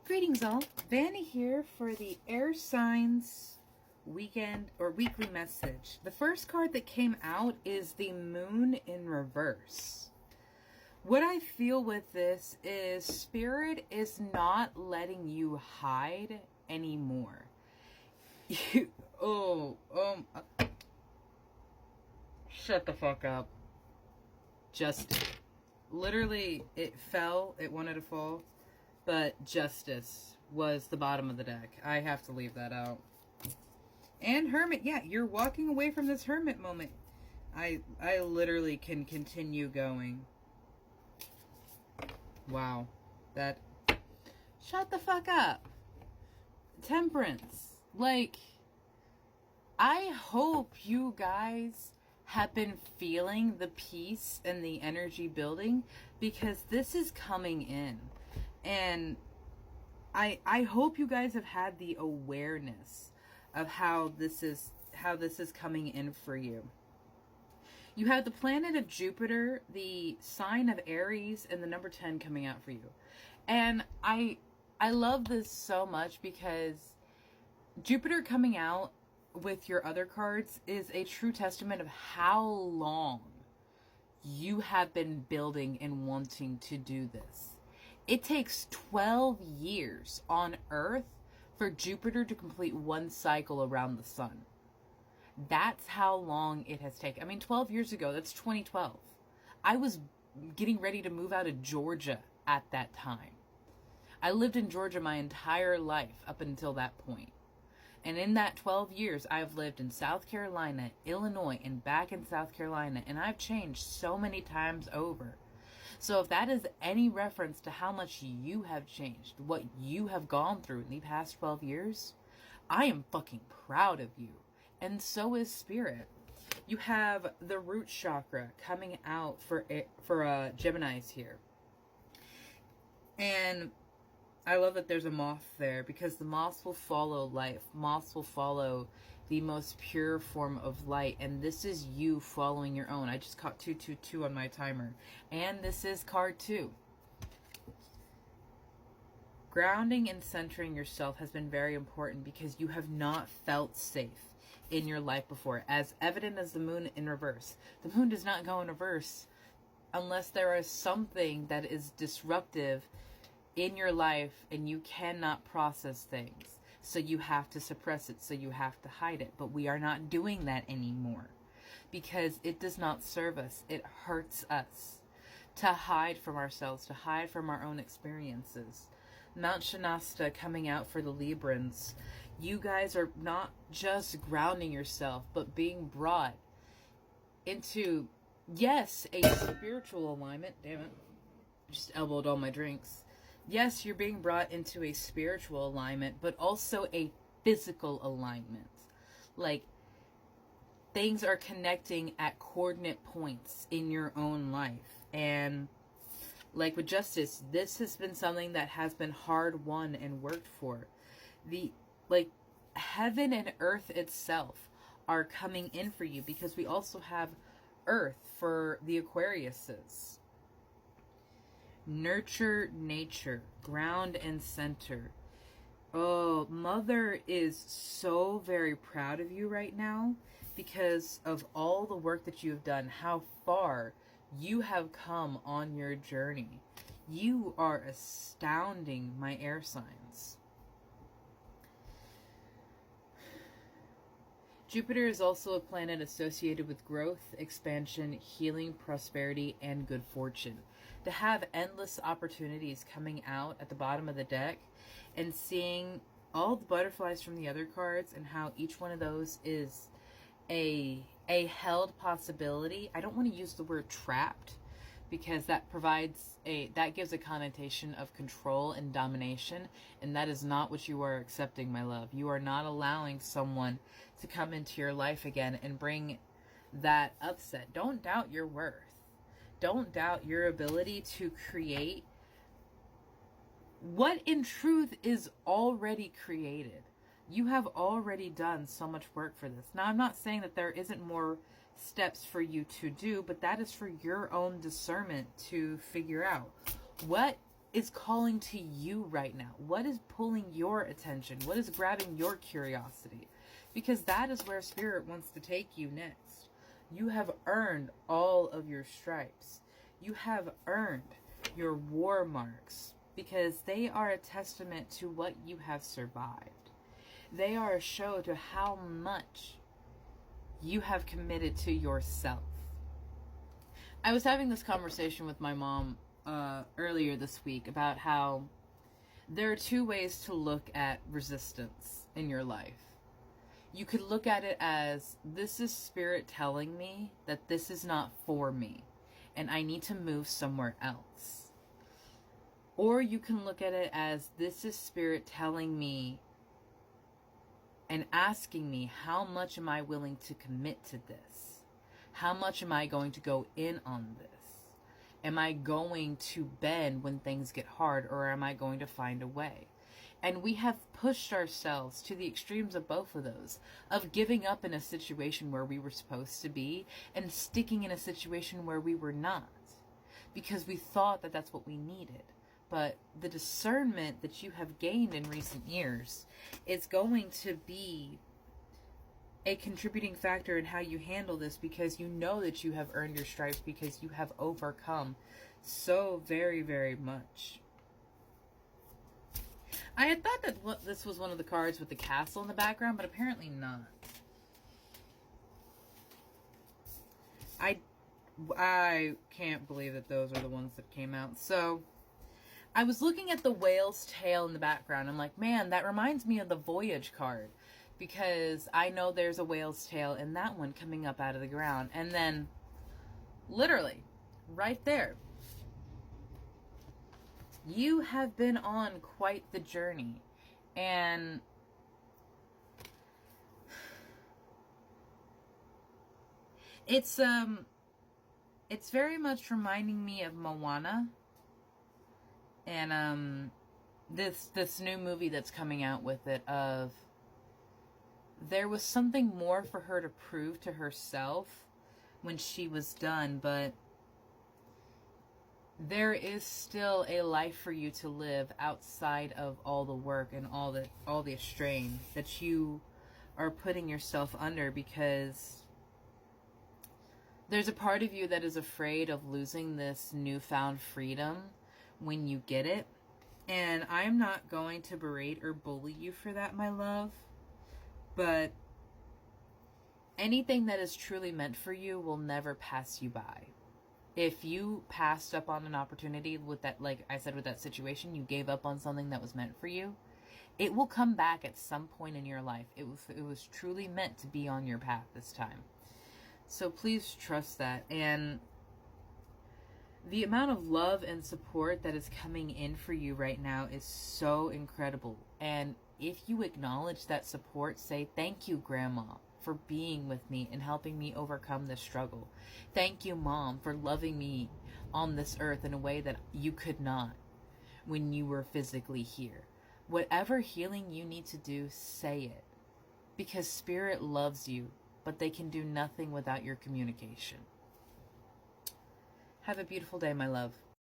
Greetings all, Vanna here for the air signs weekend or weekly message. The first card that came out is the moon in reverse. What I feel with this is Spirit is not letting you hide anymore. Shut the fuck up. Just literally it fell, it wanted to fall. But Justice was the bottom of the deck. I have to leave that out. And Hermit, yeah, you're walking away from this Hermit moment. I literally can continue going. Wow. That... Shut the fuck up. Temperance. Like, I hope you guys have been feeling the peace and the energy building, because this is coming in. And I hope you guys have had the awareness of how this is coming in for you. You have the planet of Jupiter, the sign of Aries, and the number 10 coming out for you. And I love this so much because Jupiter coming out with your other cards is a true testament of how long you have been building and wanting to do this. It takes 12 years on Earth for Jupiter to complete one cycle around the sun. That's how long it has taken. I mean, 12 years ago, that's 2012. I was getting ready to move out of Georgia at that time. I lived in Georgia my entire life up until that point. And in that 12 years, I've lived in South Carolina, Illinois, and back in South Carolina. And I've changed so many times over. So if that is any reference to how much you have changed, what you have gone through in the past 12 years, I am fucking proud of you. And so is Spirit. You have the root chakra coming out for Geminis here. And I love that there's a moth there, because the moths will follow life. Moths will follow the most pure form of light. And this is you following your own. I just caught 222 on my timer. And this is card 2. Grounding and centering yourself has been very important, because you have not felt safe in your life before. As evident as the moon in reverse. The moon does not go in reverse unless there is something that is disruptive in your life and you cannot process things. So you have to suppress it. So you have to hide it. But we are not doing that anymore, because it does not serve us. It hurts us to hide from ourselves, to hide from our own experiences. Mount Shasta coming out for the Librans. You guys are not just grounding yourself, but being brought into, yes, a spiritual alignment. Damn it. Just elbowed all my drinks. Yes, you're being brought into a spiritual alignment, but also a physical alignment. Like, things are connecting at coordinate points in your own life. And like with Justice, this has been something that has been hard won and worked for. Heaven and earth itself are coming in for you, because we also have earth for the Aquariuses. Nurture nature, ground and center. Oh, Mother is so very proud of you right now, because of all the work that you have done, how far you have come on your journey. You are astounding, my air signs. Jupiter is also a planet associated with growth, expansion, healing, prosperity, and good fortune. To have endless opportunities coming out at the bottom of the deck and seeing all the butterflies from the other cards and how each one of those is a held possibility. I don't want to use the word trapped, because that gives a connotation of control and domination, and that is not what you are accepting, my love. You are not allowing someone to come into your life again and bring that upset. Don't doubt your worth. Don't doubt your ability to create what in truth is already created. You have already done so much work for this. Now, I'm not saying that there isn't more steps for you to do, but that is for your own discernment to figure out. What is calling to you right now? What is pulling your attention? What is grabbing your curiosity? Because that is where Spirit wants to take you next. You have earned all of your stripes. You have earned your war marks, because they are a testament to what you have survived. They are a show to how much you have committed to yourself. I was having this conversation with my mom earlier this week about how there are two ways to look at resistance in your life. You could look at it as, this is Spirit telling me that this is not for me and I need to move somewhere else. Or you can look at it as, this is Spirit telling me and asking me, how much am I willing to commit to this? How much am I going to go in on this? Am I going to bend when things get hard, or am I going to find a way? And we have pushed ourselves to the extremes of both of those, of giving up in a situation where we were supposed to be and sticking in a situation where we were not, because we thought that that's what we needed. But the discernment that you have gained in recent years is going to be a contributing factor in how you handle this, because you know that you have earned your stripes, because you have overcome so very, very much. I had thought that this was one of the cards with the castle in the background, but apparently not. I can't believe that those are the ones that came out. So I was looking at the whale's tail in the background. I'm like, man, that reminds me of the Voyage card, because I know there's a whale's tail in that one coming up out of the ground. And then, literally, right there, you have been on quite the journey. And it's very much reminding me of Moana. And this new movie that's coming out with it, of there was something more for her to prove to herself when she was done, but there is still a life for you to live outside of all the work and all the strain that you are putting yourself under, because there's a part of you that is afraid of losing this newfound freedom when you get it. And I'm not going to berate or bully you for that, my love. But anything that is truly meant for you will never pass you by. If you passed up on an opportunity with that, like I said, with that situation, you gave up on something that was meant for you, it will come back at some point in your life. It was truly meant to be on your path this time. So please trust that. And the amount of love and support that is coming in for you right now is so incredible. And if you acknowledge that support, say, thank you, Grandma, for being with me and helping me overcome this struggle. Thank you, Mom, for loving me on this earth in a way that you could not when you were physically here. Whatever healing you need to do, say it. Because Spirit loves you, but they can do nothing without your communication. Have a beautiful day, my love.